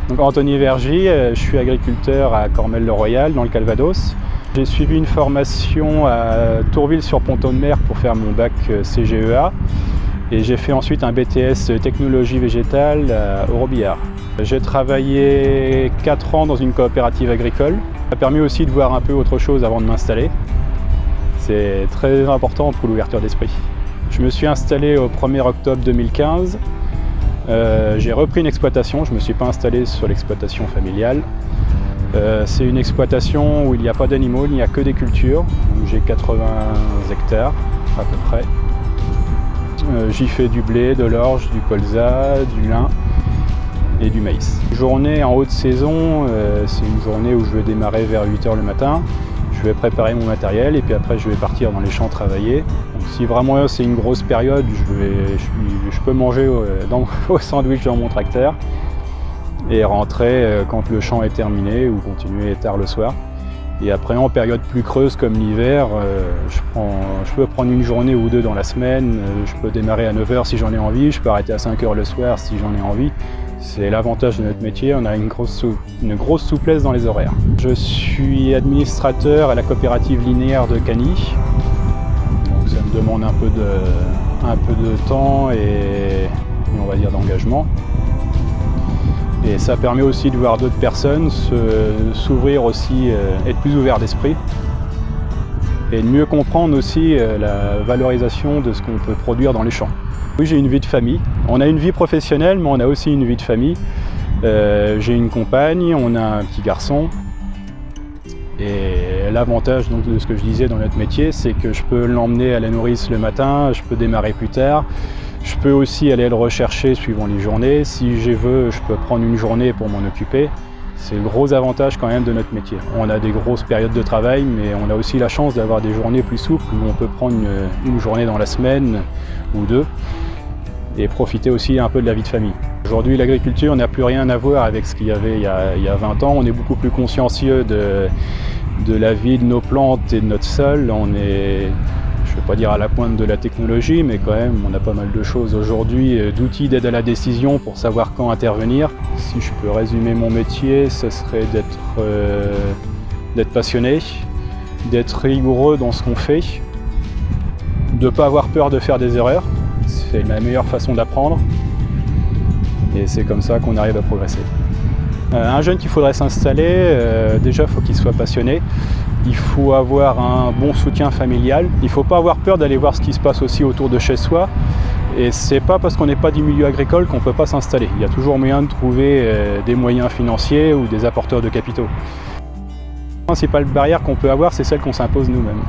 Donc Anthony Vergy, je suis agriculteur à Cormelles-le-Royal dans le Calvados. J'ai suivi une formation à Tourville-sur-Ponton-de-Mer pour faire mon bac CGEA et j'ai fait ensuite un BTS technologie végétale à Robillard. J'ai travaillé 4 ans dans une coopérative agricole. Ça m'a permis aussi de voir un peu autre chose avant de m'installer. C'est très important pour l'ouverture d'esprit. Je me suis installé au 1er octobre 2015. J'ai repris une exploitation, je ne me suis pas installé sur l'exploitation familiale. C'est une exploitation où il n'y a pas d'animaux, il n'y a que des cultures. J'ai 80 hectares à peu près. J'y fais du blé, de l'orge, du colza, du lin et du maïs. Journée en haute saison, c'est une journée où je vais démarrer vers 8 h le matin. Je vais préparer mon matériel et puis après je vais partir dans les champs travailler. Donc, si vraiment c'est une grosse période, je peux manger au sandwich dans mon tracteur et rentrer quand le champ est terminé ou continuer tard le soir. Et après en période plus creuse comme l'hiver, je peux prendre une journée ou deux dans la semaine. Je peux démarrer à 9 h si j'en ai envie, je peux arrêter à 5 h le soir si j'en ai envie. C'est l'avantage de notre métier, on a une grosse souplesse dans les horaires. Je suis administrateur à la coopérative linéaire de Cagny. Donc ça me demande un peu de temps et on va dire d'engagement. Et ça permet aussi de voir d'autres personnes, s'ouvrir aussi, être plus ouvert d'esprit. Et de mieux comprendre aussi la valorisation de ce qu'on peut produire dans les champs. Oui, j'ai une vie de famille. On a une vie professionnelle, mais on a aussi une vie de famille. J'ai une compagne, on a un petit garçon. Et l'avantage donc, de ce que je disais dans notre métier, c'est que je peux l'emmener à la nourrice le matin, je peux démarrer plus tard. Je peux aussi aller le rechercher suivant les journées. Si je veux, je peux prendre une journée pour m'en occuper. C'est le gros avantage quand même de notre métier. On a des grosses périodes de travail, mais on a aussi la chance d'avoir des journées plus souples où on peut prendre une journée dans la semaine ou deux et profiter aussi un peu de la vie de famille. Aujourd'hui, l'agriculture n'a plus rien à voir avec ce qu'il y avait il y a 20 ans. On est beaucoup plus consciencieux de la vie de nos plantes et de notre sol. On est, je ne vais pas dire à la pointe de la technologie, mais quand même, on a pas mal de choses aujourd'hui, d'outils d'aide à la décision pour savoir quand intervenir. Si je peux résumer mon métier, ce serait d'être passionné, d'être rigoureux dans ce qu'on fait, de ne pas avoir peur de faire des erreurs. C'est la meilleure façon d'apprendre et c'est comme ça qu'on arrive à progresser. Un jeune qu'il faudrait s'installer, déjà il faut qu'il soit passionné, il faut avoir un bon soutien familial, il ne faut pas avoir peur d'aller voir ce qui se passe aussi autour de chez soi et c'est pas parce qu'on n'est pas du milieu agricole qu'on ne peut pas s'installer. Il y a toujours moyen de trouver des moyens financiers ou des apporteurs de capitaux. La principale barrière qu'on peut avoir, c'est celle qu'on s'impose nous-mêmes.